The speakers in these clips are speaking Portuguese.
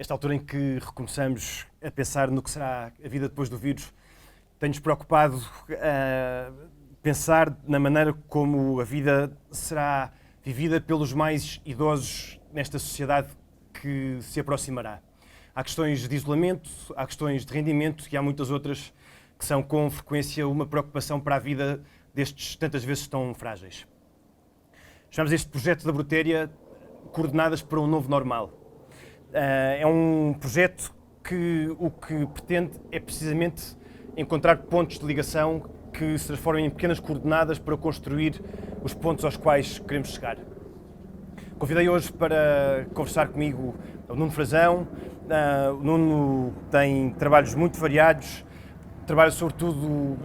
Esta altura em que recomeçamos a pensar no que será a vida depois do vírus, tem-nos preocupado a pensar na maneira como a vida será vivida pelos mais idosos nesta sociedade que se aproximará. Há questões de isolamento, há questões de rendimento e há muitas outras que são com frequência uma preocupação para a vida destes tantas vezes tão frágeis. Chamamos este projeto da Brutéria Coordenadas para um Novo Normal. É um projeto que o que pretende é precisamente encontrar pontos de ligação que se transformem em pequenas coordenadas para construir os pontos aos quais queremos chegar. Convidei hoje para conversar comigo o Nuno Frazão. O Nuno tem trabalhos muito variados, trabalha sobretudo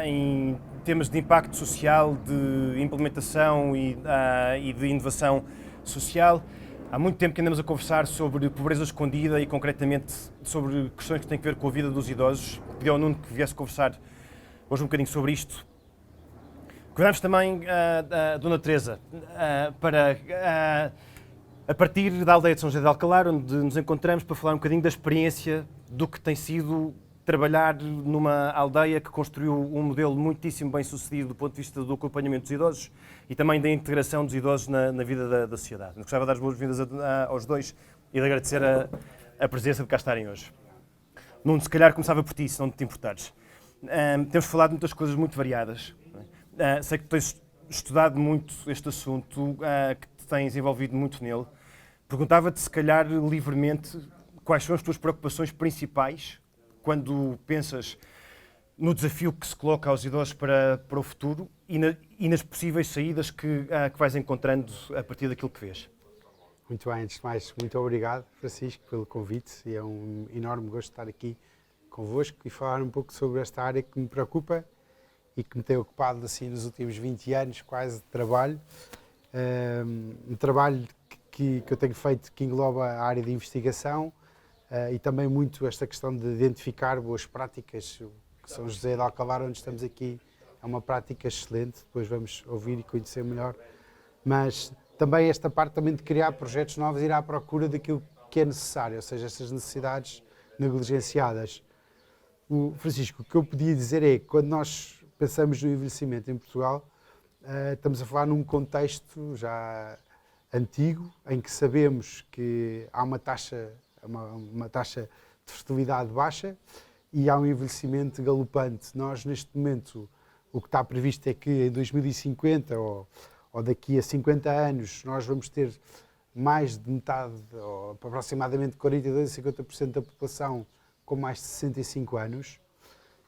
em temas de impacto social, de implementação e de inovação social. Há muito tempo que andamos a conversar sobre pobreza escondida e, concretamente, sobre questões que têm a ver com a vida dos idosos. Pedi ao Nuno que viesse conversar hoje um bocadinho sobre isto. Convidamos também a Dona Teresa para, a partir da aldeia de São José de Alcalar, onde nos encontramos, para falar um bocadinho da experiência do que tem sido trabalhar numa aldeia que construiu um modelo muitíssimo bem sucedido do ponto de vista do acompanhamento dos idosos e também da integração dos idosos na vida da sociedade. Eu gostava de dar as boas-vindas aos dois e de agradecer a presença de cá estarem hoje. Nuno, se calhar começava por ti, se não te importares. Temos falado de muitas coisas muito variadas. Sei que tens estudado muito este assunto, que te tens envolvido muito nele. Perguntava-te, se calhar, livremente, quais são as tuas preocupações principais quando pensas no desafio que se coloca aos idosos para o futuro e nas possíveis saídas que vais encontrando a partir daquilo que vês. Muito bem, antes de mais, muito obrigado, Francisco, pelo convite. E é um enorme gosto estar aqui convosco e falar um pouco sobre esta área que me preocupa e que me tem ocupado assim, nos últimos 20 anos quase de trabalho. Um trabalho que eu tenho feito que engloba a área de investigação, e também muito esta questão de identificar boas práticas. São José de Alcalar, onde estamos aqui, é uma prática excelente, depois vamos ouvir e conhecer melhor, mas também esta parte também de criar projetos novos e ir à procura daquilo que é necessário, ou seja, essas necessidades negligenciadas. Francisco, o que eu podia dizer é que quando nós pensamos no envelhecimento em Portugal, estamos a falar num contexto já antigo, em que sabemos que há uma taxa de fertilidade baixa e há um envelhecimento galopante. Nós, neste momento, o que está previsto é que em 2050 ou daqui a 50 anos nós vamos ter mais de metade, ou aproximadamente 42 a 50% da população com mais de 65 anos.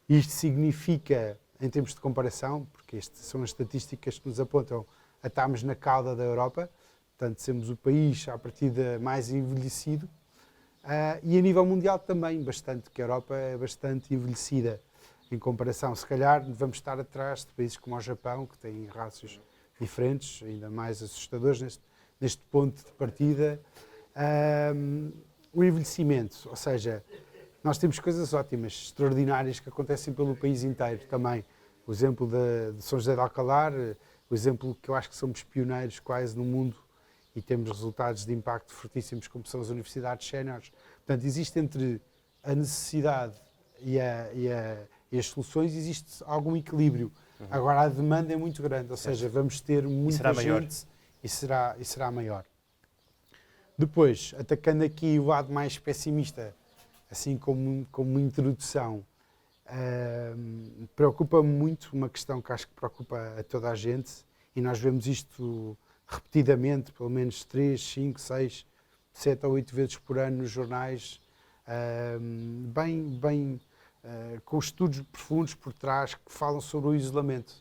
Isto significa, em termos de comparação, porque estas são as estatísticas que nos apontam, a estarmos na cauda da Europa, portanto, sermos o país, à partida, mais envelhecido. E a nível mundial também, bastante, que a Europa é bastante envelhecida em comparação. Se calhar vamos estar atrás de países como o Japão, que têm rácios diferentes, ainda mais assustadores neste ponto de partida. O envelhecimento, ou seja, nós temos coisas ótimas, extraordinárias, que acontecem pelo país inteiro também. O exemplo de São José de Alcalar, o exemplo que eu acho que somos pioneiros quase no mundo, e temos resultados de impacto fortíssimos, como são as universidades séniores. Portanto, existe entre a necessidade e as soluções, existe algum equilíbrio. Agora, a demanda é muito grande, ou seja, vamos ter muita gente e será maior. Depois, atacando aqui o lado mais pessimista, assim como introdução, preocupa-me muito uma questão que acho que preocupa a toda a gente, e nós vemos isto repetidamente, pelo menos 3, 5, 6, 7 ou 8 vezes por ano nos jornais, com estudos profundos por trás que falam sobre o isolamento.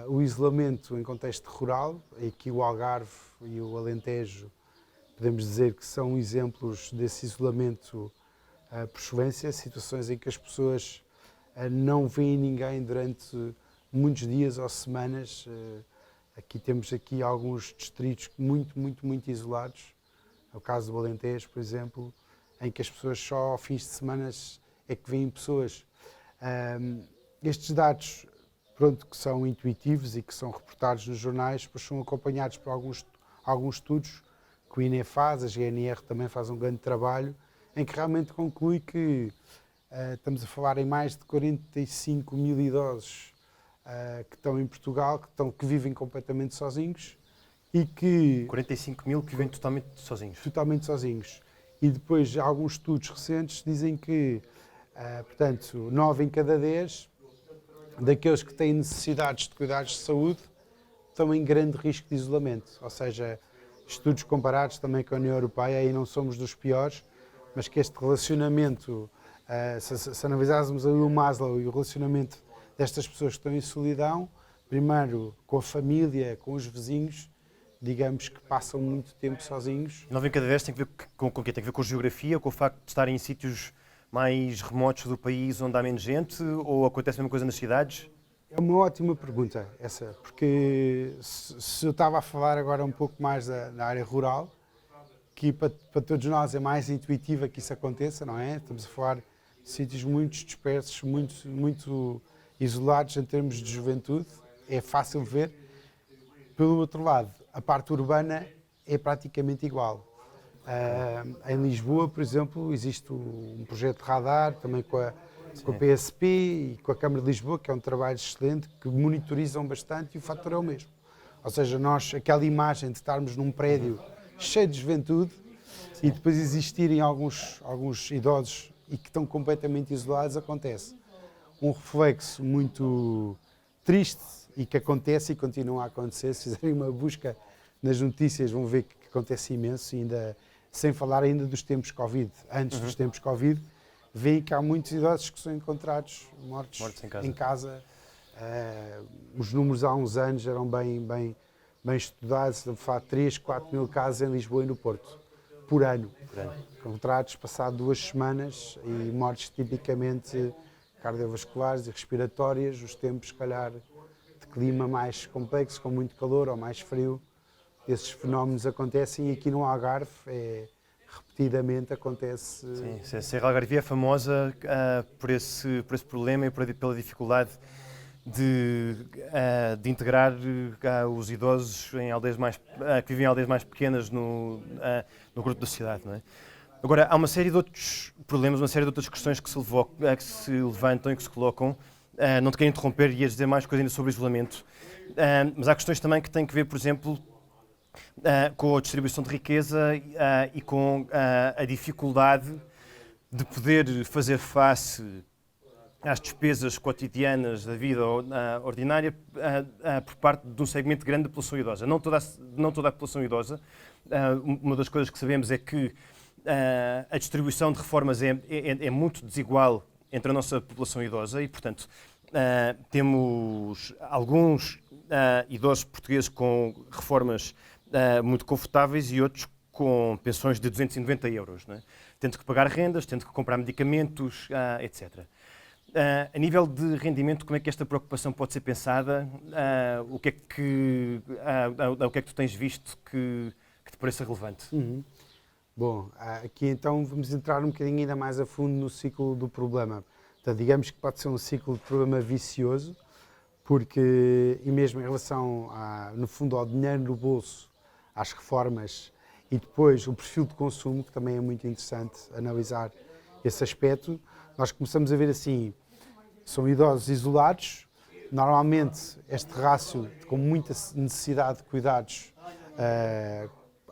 O isolamento em contexto rural, e aqui o Algarve e o Alentejo, podemos dizer que são exemplos desse isolamento por excelência, situações em que as pessoas não veem ninguém durante muitos dias ou semanas. Aqui temos alguns distritos muito isolados. É o caso do Alentejo, por exemplo, em que as pessoas só ao fins de semana é que veem pessoas. Estes dados, pronto, que são intuitivos e que são reportados nos jornais, depois são acompanhados por alguns estudos que o INE faz, a GNR também faz um grande trabalho, em que realmente conclui que estamos a falar em mais de 45 mil idosos que estão em Portugal, que vivem completamente sozinhos e que... 45 mil que vivem totalmente sozinhos. Totalmente sozinhos. E depois, alguns estudos recentes dizem que, portanto, 9 em cada 10 daqueles que têm necessidades de cuidados de saúde estão em grande risco de isolamento. Ou seja, estudos comparados também com a União Europeia, aí não somos dos piores, mas que este relacionamento, se analisássemos aí o Maslow e o relacionamento destas pessoas que estão em solidão, primeiro com a família, com os vizinhos, digamos que passam muito tempo sozinhos. 9 em cada 10 tem que ver com o quê? Tem que ver com a geografia, com o facto de estarem em sítios mais remotos do país onde há menos gente, ou acontece a mesma coisa nas cidades? É uma ótima pergunta essa, porque se eu estava a falar agora um pouco mais da área rural, que para todos nós é mais intuitiva que isso aconteça, não é? Estamos a falar de sítios muito dispersos, muito isolados em termos de juventude, é fácil ver. Pelo outro lado, a parte urbana é praticamente igual. Em Lisboa, por exemplo, existe um projeto de radar, também com a PSP e com a Câmara de Lisboa, que é um trabalho excelente, que monitorizam bastante e o fator é o mesmo. Ou seja, nós, aquela imagem de estarmos num prédio cheio de juventude e depois existirem alguns idosos e que estão completamente isolados, acontece. Um reflexo muito triste e que acontece e continua a acontecer. Se fizerem uma busca nas notícias vão ver que acontece imenso, ainda, sem falar ainda dos tempos Covid. Antes dos tempos Covid, veem que há muitos idosos que são encontrados mortos em casa. Os números há uns anos eram bem estudados, de fato 3, 4 mil casos em Lisboa e no Porto, por ano. Encontrados passado 2 semanas e mortes tipicamente cardiovasculares e respiratórias, os tempos, se calhar, de clima mais complexo, com muito calor ou mais frio. Esses fenómenos acontecem e aqui no Algarve repetidamente acontece. Sim, a Serra Algarvia é famosa por esse problema e pela dificuldade de integrar os idosos em aldeias que vivem em aldeias mais pequenas no grupo da cidade, não é? Agora, há uma série de outros problemas, uma série de outras questões que se levantam e que se colocam. Não te quero interromper, ias dizer mais coisas ainda sobre o isolamento, mas há questões também que têm que ver, por exemplo, com a distribuição de riqueza e com a dificuldade de poder fazer face às despesas cotidianas da vida ordinária por parte de um segmento grande da população idosa. Não toda a população idosa. Uma das coisas que sabemos é que a distribuição de reformas é muito desigual entre a nossa população idosa e, portanto, temos alguns idosos portugueses com reformas muito confortáveis e outros com pensões de 290 euros, não é? Tendo que pagar rendas, tendo que comprar medicamentos, etc. A nível de rendimento, como é que esta preocupação pode ser pensada? O que é que tu tens visto que te pareça relevante? Bom, aqui então vamos entrar um bocadinho ainda mais a fundo no ciclo do problema. Então, digamos que pode ser um ciclo de problema vicioso, porque, e mesmo em relação, no fundo, ao dinheiro no bolso, às reformas, e depois o perfil de consumo, que também é muito interessante analisar esse aspecto, nós começamos a ver assim, são idosos isolados, normalmente este rácio com muita necessidade de cuidados,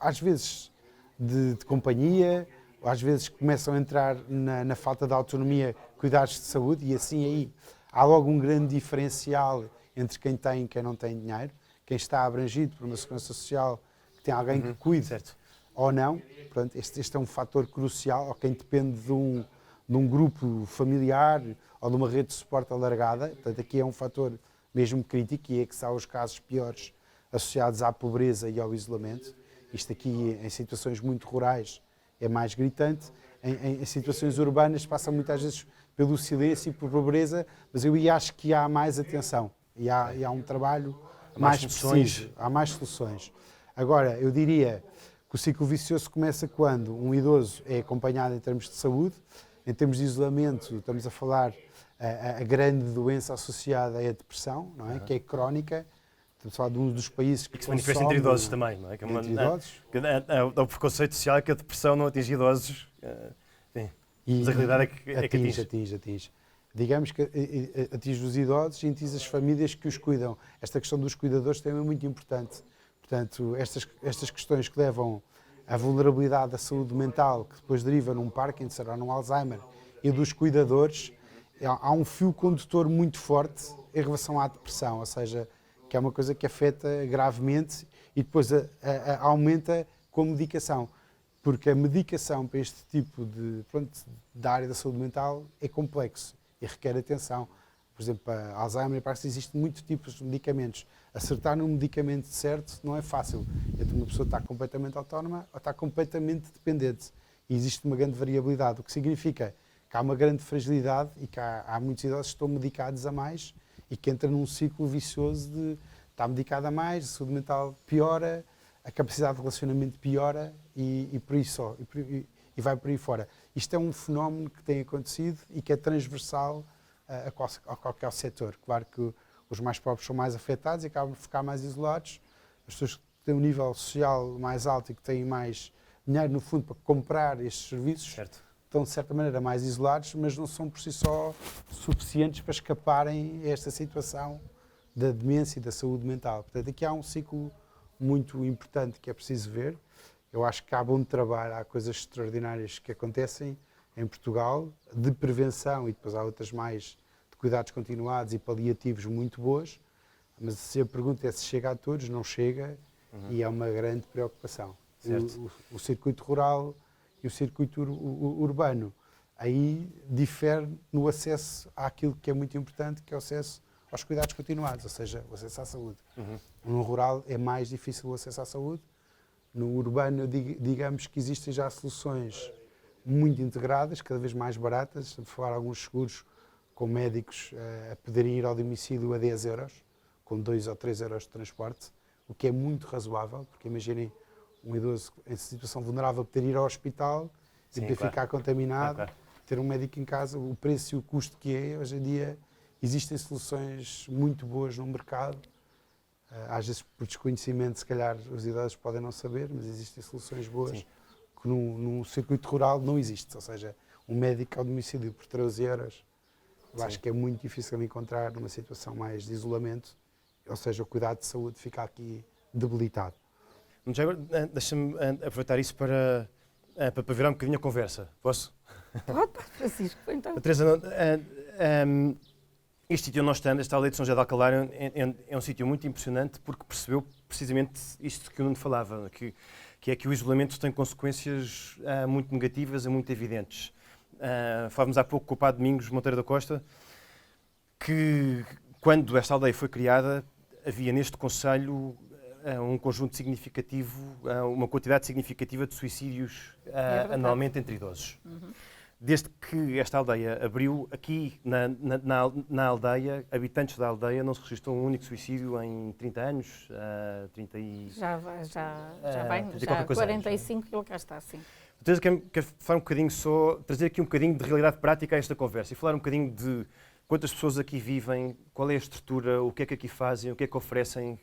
às vezes de companhia, às vezes começam a entrar na falta de autonomia, cuidados de saúde, e assim aí há logo um grande diferencial entre quem tem e quem não tem dinheiro, quem está abrangido por uma segurança social, que tem alguém que cuide, certo, ou não. Portanto, este é um fator crucial, ou quem depende de um grupo familiar ou de uma rede de suporte alargada. Portanto, aqui é um fator mesmo crítico, e é que são os casos piores associados à pobreza e ao isolamento. Isto aqui, em situações muito rurais, é mais gritante. Em situações urbanas passa muitas vezes pelo silêncio e por pobreza, mas eu acho que há mais atenção e há um trabalho mais preciso, há mais soluções. Agora, eu diria que o ciclo vicioso começa quando um idoso é acompanhado em termos de saúde, em termos de isolamento, estamos a falar a grande doença associada é a depressão, não é? Que é crónica. estamos a falar de um dos países que se manifesta entre idosos também, não é? Entre idosos. O preconceito social é que a depressão não atinge idosos. Mas a realidade é que atinge. Digamos que atinge os idosos e atinge as famílias que os cuidam. Esta questão dos cuidadores também é muito importante. Portanto, estas questões que levam à vulnerabilidade da saúde mental, que depois deriva num Parkinson ou num Alzheimer, e dos cuidadores, há um fio condutor muito forte em relação à depressão, ou seja, que é uma coisa que afeta gravemente e depois aumenta com a medicação. Porque a medicação para este tipo da área da saúde mental é complexo e requer atenção. Por exemplo, para Alzheimer e Parkinson existem muitos tipos de medicamentos. Acertar num medicamento certo não é fácil. Então uma pessoa está completamente autónoma ou está completamente dependente. E existe uma grande variabilidade, o que significa que há uma grande fragilidade e que há muitos idosos que estão medicados a mais e que entram num ciclo vicioso de estar medicado a mais, a saúde mental piora, a capacidade de relacionamento piora e por aí só, e vai por aí fora. Isto é um fenómeno que tem acontecido e que é transversal a qualquer setor. Claro que os mais pobres são mais afetados e acabam de ficar mais isolados. As pessoas que têm um nível social mais alto e que têm mais dinheiro, no fundo, para comprar estes serviços, certo, estão, de certa maneira, mais isolados, mas não são por si só suficientes para escaparem a esta situação da demência e da saúde mental. Portanto, aqui há um ciclo muito importante que é preciso ver. Eu acho que há bom trabalho, há coisas extraordinárias que acontecem em Portugal, de prevenção, e depois há outras mais de cuidados continuados e paliativos muito boas, mas se a pergunta é se chega a todos, não chega, e é uma grande preocupação. O circuito rural e o circuito urbano, aí difere no acesso àquilo que é muito importante, que é o acesso aos cuidados continuados, ou seja, o acesso à saúde. No rural é mais difícil o acesso à saúde. No urbano, digamos que existem já soluções muito integradas, cada vez mais baratas. Estamos a falar de alguns seguros com médicos a poderem ir ao domicílio a 10 euros, com 2 ou 3 euros de transporte, o que é muito razoável, porque imaginem um idoso em situação vulnerável poder ir ao hospital e poder ficar contaminado, ter um médico em casa, o preço e o custo que é. Hoje em dia existem soluções muito boas no mercado. Às vezes, por desconhecimento, se calhar os idosos podem não saber, mas existem soluções boas que no circuito rural não existe. Ou seja, um médico ao domicílio por 13 euros, eu acho que é muito difícil encontrar numa situação mais de isolamento, ou seja, o cuidado de saúde fica aqui debilitado. Mas agora, deixa-me aproveitar isso para virar um bocadinho a conversa. Posso? Pode, Francisco, então. Teresa, este sítio onde nós estamos, esta aldeia de São José de Alcalar, é um sítio muito impressionante porque percebeu precisamente isto que o Nuno falava, que é que o isolamento tem consequências muito negativas e muito evidentes. Falávamos há pouco com o Padre Domingos Monteiro da Costa, que quando esta aldeia foi criada, havia neste concelho um conjunto significativo, uma quantidade significativa de suicídios anualmente entre idosos. Desde que esta aldeia abriu, aqui na aldeia, habitantes da aldeia, não se registrou um único suicídio em 30 anos, 30 e... Já vai, já 45 que ele cá está, sim. Teresa, quero falar um bocadinho trazer aqui um bocadinho de realidade prática a esta conversa e falar um bocadinho de quantas pessoas aqui vivem, qual é a estrutura, o que é que aqui fazem, o que é que oferecem.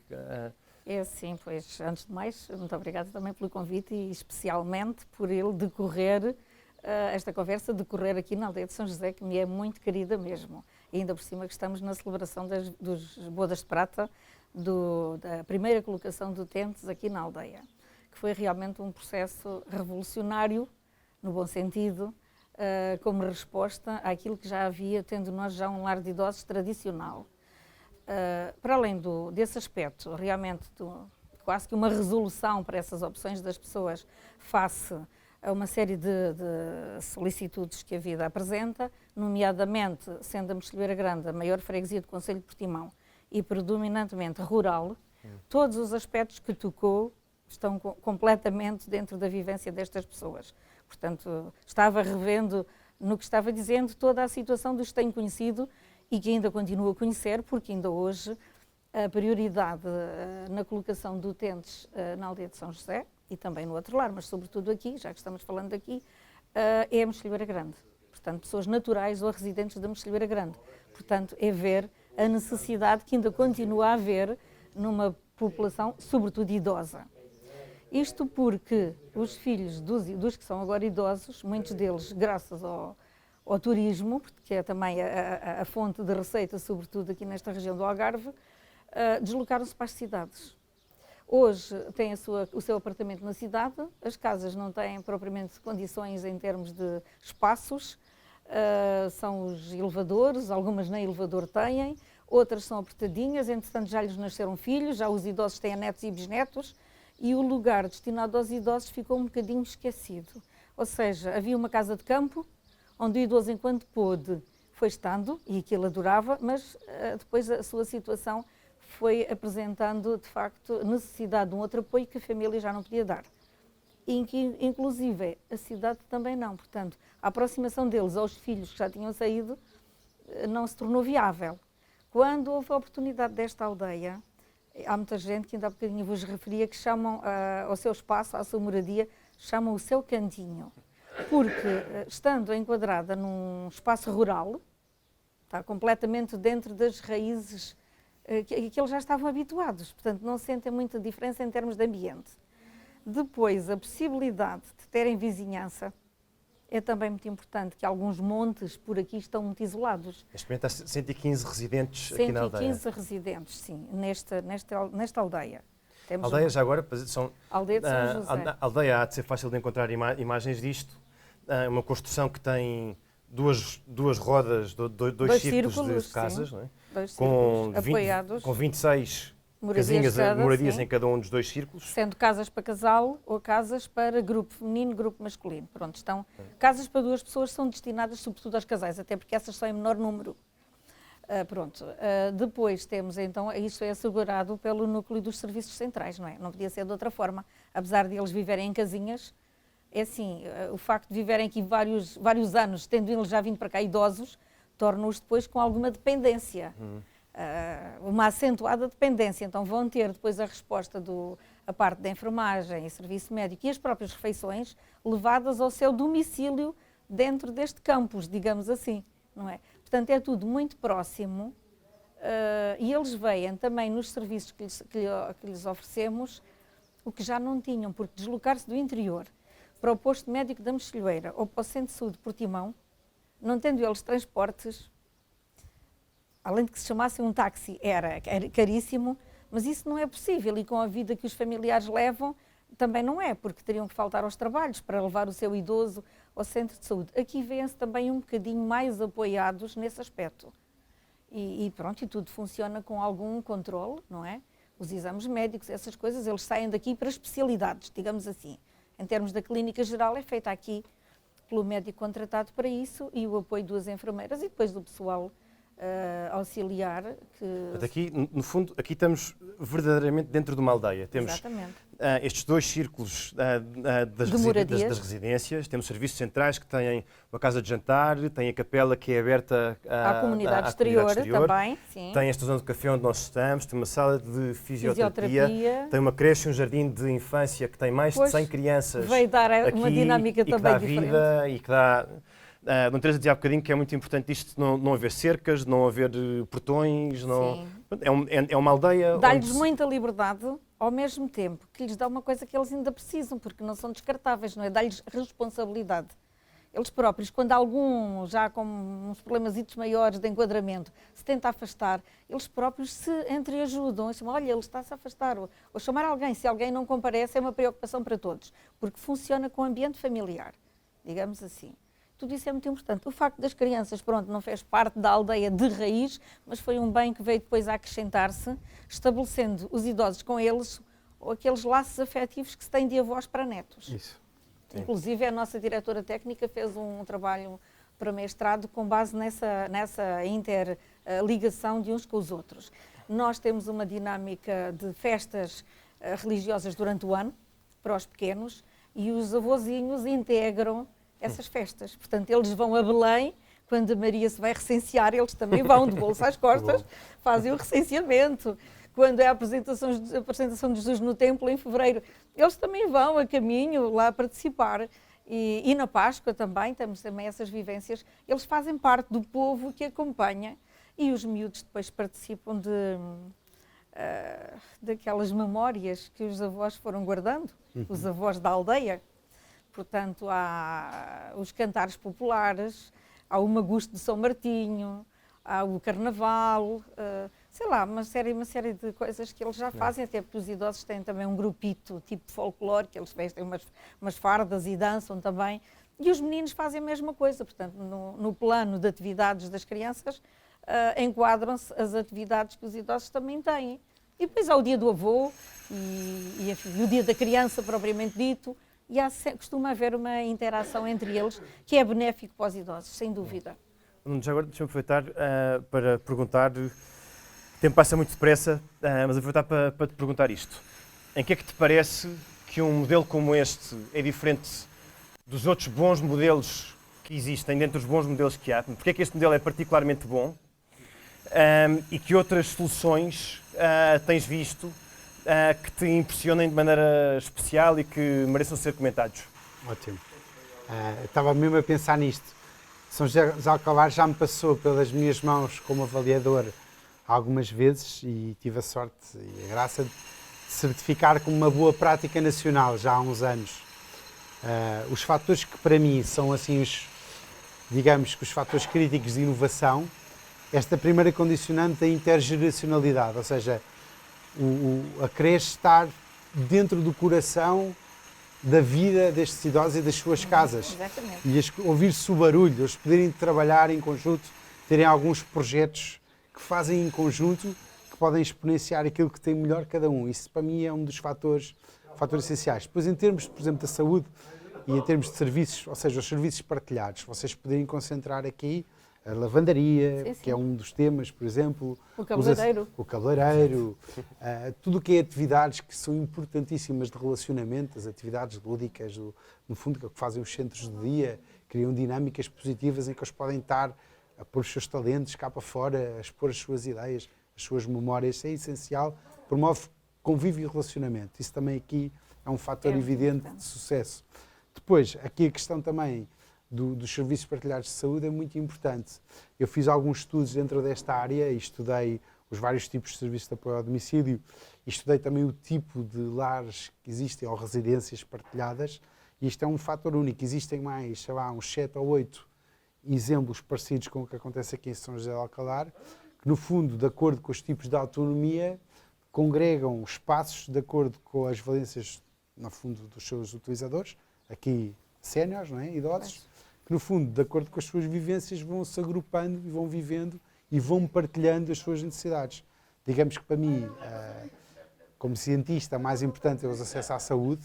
É assim, pois, antes de mais, muito obrigada também pelo convite e especialmente por ele decorrer, esta conversa decorrer aqui na aldeia de São José, que me é muito querida mesmo. E ainda por cima que estamos na celebração dos Bodas de Prata, da primeira colocação de utentes aqui na aldeia, que foi realmente um processo revolucionário, no bom sentido, como resposta àquilo que já havia, tendo nós já um lar de idosos tradicional. Para além desse aspecto, realmente quase que uma resolução para essas opções das pessoas face a uma série de solicitudes que a vida apresenta, nomeadamente, sendo a Mexilheira Grande a maior freguesia do concelho de Portimão e predominantemente rural, todos os aspectos que tocou estão completamente dentro da vivência destas pessoas. Portanto, estava revendo no que estava dizendo toda a situação dos que tenho conhecido e que ainda continuo a conhecer, porque ainda hoje a prioridade na colocação de utentes na aldeia de São José e também no outro lar, mas sobretudo aqui, já que estamos falando aqui, é a Mexilheira Grande. Portanto, pessoas naturais ou residentes da Mexilheira Grande. Portanto, é ver a necessidade que ainda continua a haver numa população, sobretudo idosa. Isto porque os filhos dos que são agora idosos, muitos deles graças ao turismo, que é também a fonte de receita, sobretudo aqui nesta região do Algarve, deslocaram-se para as cidades. Hoje têm o seu apartamento na cidade, as casas não têm propriamente condições em termos de espaços, são os elevadores, algumas nem elevador têm, outras são apertadinhas, entretanto já lhes nasceram filhos, já os idosos têm netos e bisnetos, e o lugar destinado aos idosos ficou um bocadinho esquecido. Ou seja, havia uma casa de campo, onde o idoso, enquanto pôde, foi estando, e aquilo adorava, mas depois a sua situação foi apresentando, de facto, necessidade de um outro apoio que a família já não podia dar. E que, inclusive, a cidade também não. Portanto, a aproximação deles aos filhos que já tinham saído não se tornou viável. Quando houve a oportunidade desta aldeia, há muita gente que ainda há bocadinho vos referia que chamam ao seu espaço, à sua moradia, chamam o seu cantinho. Porque, estando enquadrada num espaço rural, está completamente dentro das raízes que eles já estavam habituados, portanto não sentem muita diferença em termos de ambiente. Depois, a possibilidade de terem vizinhança é também muito importante, que alguns montes por aqui estão muito isolados. Neste momento há 115 residentes aqui na aldeia. 115 residentes, sim, nesta aldeia. Temos Aldeia, já agora, são... Aldeia de São José. A aldeia há de ser fácil de encontrar imagens disto. É uma construção que tem duas rodas, dois círculos de casas, sim. Não é? Dois com círculos apoiados. Com 26 moradias, moradias em cada um dos dois círculos. Sendo casas para casal ou casas para grupo feminino, grupo masculino. Pronto, casas para duas pessoas são destinadas sobretudo aos casais, até porque essas são em menor número. Depois temos então, isto é assegurado pelo núcleo dos serviços centrais, não é? Não podia ser de outra forma, apesar de eles viverem em casinhas. É assim, o facto de viverem aqui vários anos, tendo eles já vindo para cá idosos, torna-os depois com alguma dependência, uma acentuada dependência. Então vão ter depois a resposta a parte da enfermagem e serviço médico e as próprias refeições levadas ao seu domicílio dentro deste campus, digamos assim, não é? Portanto, é tudo muito próximo e eles veem também nos serviços que lhes oferecemos o que já não tinham, porque deslocar-se do interior para o posto médico da Mexilheira ou para o Centro de Saúde de Portimão, não tendo eles transportes, além de que se chamasse um táxi, era caríssimo, mas isso não é possível e com a vida que os familiares levam, também não é, porque teriam que faltar aos trabalhos para levar o seu idoso ao Centro de Saúde. Aqui vêm-se também um bocadinho mais apoiados nesse aspecto. E pronto, e tudo funciona com algum controle, não é? Os exames médicos, essas coisas, eles saem daqui para especialidades, digamos assim. Em termos da clínica geral, é feita aqui pelo médico contratado para isso e o apoio das enfermeiras e depois do pessoal auxiliar. Aqui, no fundo, aqui estamos verdadeiramente dentro de uma aldeia. Temos Exatamente. Estes dois círculos das residências, temos serviços centrais que têm uma casa de jantar, tem a capela que é aberta à comunidade exterior também. Sim. Tem esta zona de café onde nós estamos, tem uma sala de fisioterapia, tem uma creche, um jardim de infância que tem mais de 100 crianças. Veio dar uma dinâmica também diferente. Vida e que dá... Dona Teresa dizia há bocadinho que é muito importante isto, não haver cercas, não haver portões, é uma aldeia... Dá-lhes muita liberdade, ao mesmo tempo que lhes dá uma coisa que eles ainda precisam, porque não são descartáveis, não é? Dá-lhes responsabilidade. Eles próprios, quando algum, já com uns problemazitos maiores de enquadramento, se tenta afastar, eles próprios se entreajudam, chamam, olha, ele está-se a afastar, ou chamar alguém, se alguém não comparece, é uma preocupação para todos, porque funciona com o ambiente familiar, digamos assim. Tudo isso é muito importante. O facto das crianças, pronto, não fez parte da aldeia de raiz, mas foi um bem que veio depois a acrescentar-se, estabelecendo os idosos com eles, ou aqueles laços afetivos que se têm de avós para netos. Isso. Sim. Inclusive, a nossa diretora técnica fez um trabalho para mestrado com base nessa interligação de uns com os outros. Nós temos uma dinâmica de festas religiosas durante o ano, para os pequenos, e os avôzinhos integram essas festas. Portanto, eles vão a Belém, quando a Maria se vai recensear, eles também vão de bolso às costas, fazem o recenseamento. Quando é a apresentação de Jesus no templo, em fevereiro, eles também vão a caminho lá participar. E na Páscoa também, temos também essas vivências. Eles fazem parte do povo que acompanha e os miúdos depois participam daquelas memórias que os avós foram guardando, os avós da aldeia. Portanto, há os cantares populares, há o Magusto de São Martinho, há o Carnaval, sei lá, uma série de coisas que eles já fazem, até porque os idosos têm também um grupito tipo folclore, que eles vestem umas fardas e dançam também, e os meninos fazem a mesma coisa. Portanto, no plano de atividades das crianças, enquadram-se as atividades que os idosos também têm. E depois há o dia do avô enfim, o dia da criança propriamente dito, e costuma haver uma interação entre eles que é benéfico para os idosos, sem dúvida. Já agora deixa-me aproveitar para perguntar, o tempo passa muito depressa, mas aproveitar para te perguntar isto. Em que é que te parece que um modelo como este é diferente dos outros bons modelos que existem, dentro dos bons modelos que há? Porque é que este modelo é particularmente bom? E que outras soluções tens visto que te impressionem de maneira especial e que mereçam ser comentados? Ótimo. Estava mesmo a pensar nisto. São José dos Alcalares já me passou pelas minhas mãos como avaliador algumas vezes e tive a sorte e a graça de certificar como uma boa prática nacional já há uns anos. Os fatores que para mim são assim digamos que os fatores críticos de inovação, esta primeira condicionante da intergeracionalidade, ou seja, a querer estar dentro do coração da vida destes idosos e das suas casas. Exatamente. E ouvir-se o barulho, eles poderem trabalhar em conjunto, terem alguns projetos que fazem em conjunto, que podem exponenciar aquilo que tem melhor cada um. Isso para mim é um dos fatores essenciais. Depois, em termos, por exemplo, da saúde e em termos de serviços, ou seja, os serviços partilhados, vocês poderem concentrar aqui a lavandaria, sim, sim. que é um dos temas, por exemplo. O cabeleireiro. O cabeleireiro. Tudo o que é atividades que são importantíssimas de relacionamento, as atividades lúdicas, no fundo, que fazem os centros de dia, criam dinâmicas positivas em que eles podem estar a pôr os seus talentos cá para fora, a expor as suas ideias, as suas memórias. Isso é essencial, promove convívio e relacionamento. Isso também aqui é um fator evidente de sucesso. Depois, aqui a questão também dos serviços partilhados de saúde é muito importante. Eu fiz alguns estudos dentro desta área e estudei os vários tipos de serviços de apoio ao domicílio e estudei também o tipo de lares que existem ou residências partilhadas, e isto é um fator único. Existem mais, sei lá, uns 7 ou 8 exemplos parecidos com o que acontece aqui em São José de Alcalar, que no fundo, de acordo com os tipos de autonomia, congregam espaços de acordo com as valências, no fundo, dos seus utilizadores, aqui séniores, não é? Idosos, que no fundo, de acordo com as suas vivências, vão se agrupando e vão vivendo e vão partilhando as suas necessidades. Digamos que para mim, como cientista, mais importante é o acesso à saúde.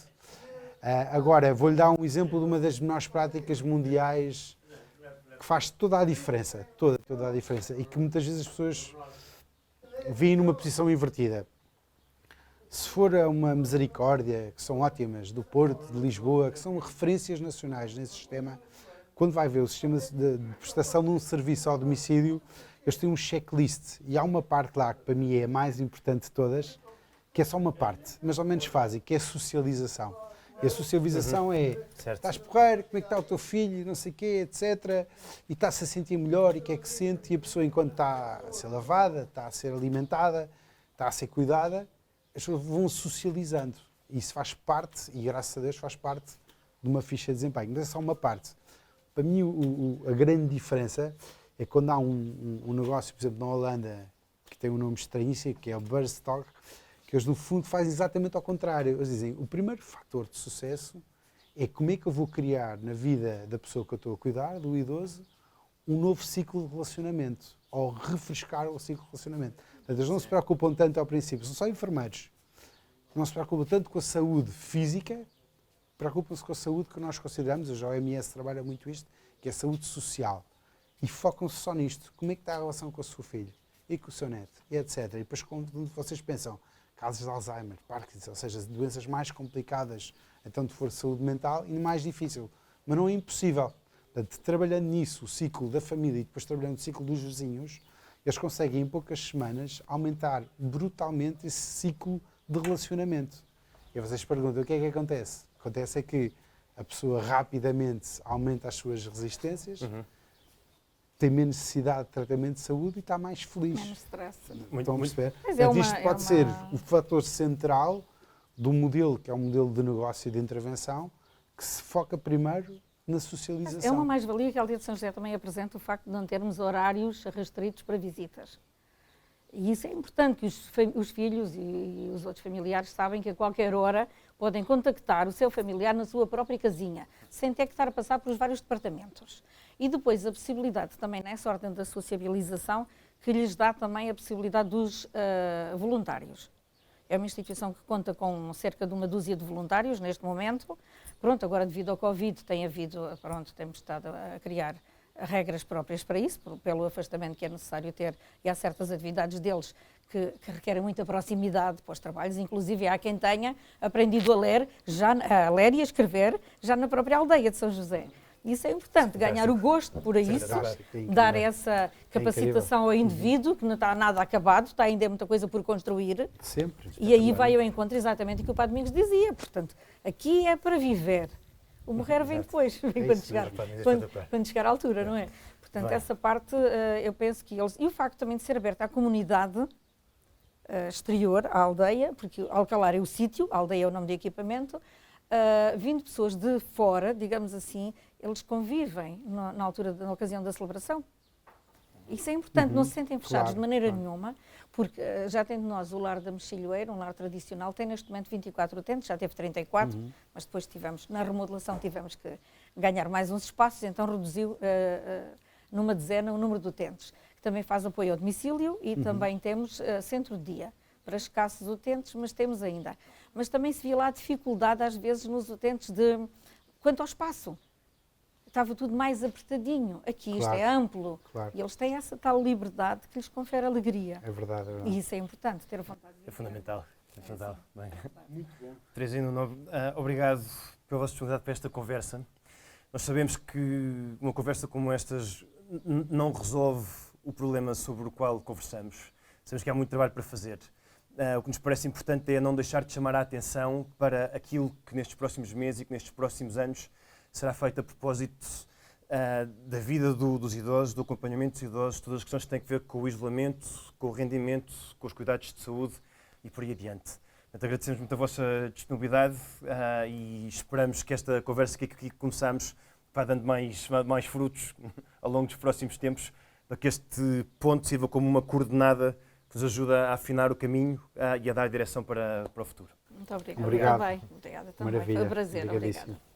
Agora, vou-lhe dar um exemplo de uma das melhores práticas mundiais que faz toda a diferença, toda a diferença, e que muitas vezes as pessoas veem numa posição invertida. Se for a uma Misericórdia, que são ótimas, do Porto, de Lisboa, que são referências nacionais nesse sistema, quando vai ver o sistema de prestação de um serviço ao domicílio, eles têm um checklist e há uma parte lá que para mim é a mais importante de todas, que é só uma parte, mas ao menos fazem, que é a socialização. E a socialização é, estás porreiro, como é que está o teu filho, não sei o quê, etc. E está-se a sentir melhor e o que é que sente, e a pessoa enquanto está a ser lavada, está a ser alimentada, está a ser cuidada, as pessoas vão socializando. E isso faz parte, e graças a Deus faz parte de uma ficha de desempenho. Mas é só uma parte. Para mim, a grande diferença é quando há um negócio, por exemplo, na Holanda, que tem um nome estranhíssimo, que é o Burstalk, que eles, no fundo, fazem exatamente ao contrário. Eles dizem, o primeiro fator de sucesso é como é que eu vou criar na vida da pessoa que eu estou a cuidar, do idoso, um novo ciclo de relacionamento, ou refrescar o ciclo de relacionamento. Portanto, eles não se preocupam tanto ao princípio, são só enfermeiros. Não se preocupam tanto com a saúde física, preocupam-se com a saúde que nós consideramos, a OMS trabalha muito isto, que é a saúde social. E focam-se só nisto. Como é que está a relação com o seu filho? E com o seu neto? E etc. E depois, quando vocês pensam, casos de Alzheimer, Parkinson, ou seja, doenças mais complicadas, então de for saúde mental, e mais difícil. Mas não é impossível. Portanto, trabalhando nisso, o ciclo da família, e depois trabalhando o ciclo dos vizinhos, eles conseguem, em poucas semanas, aumentar brutalmente esse ciclo de relacionamento. E vocês perguntam, o que é que acontece? O que acontece é que a pessoa rapidamente aumenta as suas resistências, tem menos necessidade de tratamento de saúde e está mais feliz. Menos stress. Estão a perceber? Mas é Portanto, uma- isto é pode uma- ser o fator central do modelo, que é um modelo de negócio e de intervenção, que se foca primeiro na socialização. É uma mais-valia que a Aldeia de São José também apresenta o facto de não termos horários restritos para visitas. E isso é importante, que os filhos e os outros familiares sabem que a qualquer hora podem contactar o seu familiar na sua própria casinha, sem ter que estar a passar pelos vários departamentos. E depois a possibilidade também, nessa ordem da sociabilização, que lhes dá também a possibilidade dos voluntários. É uma instituição que conta com cerca de uma dúzia de voluntários neste momento. Pronto, agora devido ao Covid temos estado a criar regras próprias para isso, pelo afastamento que é necessário ter, e há certas atividades deles que requerem muita proximidade para os trabalhos, inclusive há quem tenha aprendido a ler e a escrever já na própria aldeia de São José. Isso é importante, ganhar o gosto por isso, dar essa capacitação ao indivíduo, que não está nada acabado, está ainda muita coisa por construir. Sempre. E aí vai ao encontro exatamente o que o Padre Domingos dizia. Portanto, aqui é para viver. O morrer vem depois, vem quando chegar à altura, não é? Portanto, essa parte eu penso que eles... E o facto também de ser aberta à comunidade exterior, à aldeia, porque Alcalar é o sítio, a aldeia é o nome do equipamento, vindo pessoas de fora, digamos assim, eles convivem na ocasião da celebração. Isso é importante, não se sentem fechados de maneira nenhuma, porque já tem de nós o lar da Mexilhoeira, um lar tradicional, tem neste momento 24 utentes, já teve 34, mas depois na remodelação tivemos que ganhar mais uns espaços, então reduziu numa dezena o número de utentes, que também faz apoio ao domicílio e também temos centro de dia, para escassos utentes, mas temos ainda. Mas também se via lá a dificuldade às vezes nos utentes quanto ao espaço. Estava tudo mais apertadinho. Aqui isto é amplo. Claro. E eles têm essa tal liberdade que lhes confere alegria. É verdade, é verdade. E isso é importante, ter a vontade de É fundamental. É fundamental. Bem. Muito bom. Teresina, obrigado pela vossa disponibilidade para esta conversa. Nós sabemos que uma conversa como estas não resolve o problema sobre o qual conversamos. Sabemos que há muito trabalho para fazer. O que nos parece importante é não deixar de chamar a atenção para aquilo que nestes próximos meses e que nestes próximos anos será feito a propósito da vida dos idosos, do acompanhamento dos idosos, todas as questões que têm a ver com o isolamento, com o rendimento, com os cuidados de saúde e por aí adiante. Portanto, agradecemos muito a vossa disponibilidade e esperamos que esta conversa que aqui começamos vá dando mais frutos ao longo dos próximos tempos, para que este ponto sirva como uma coordenada que nos ajuda a afinar o caminho e a dar direção para o futuro. Muito obrigada. Obrigado. Também. Obrigada também. Maravilha. Foi um prazer. Obrigadíssimo. Obrigada.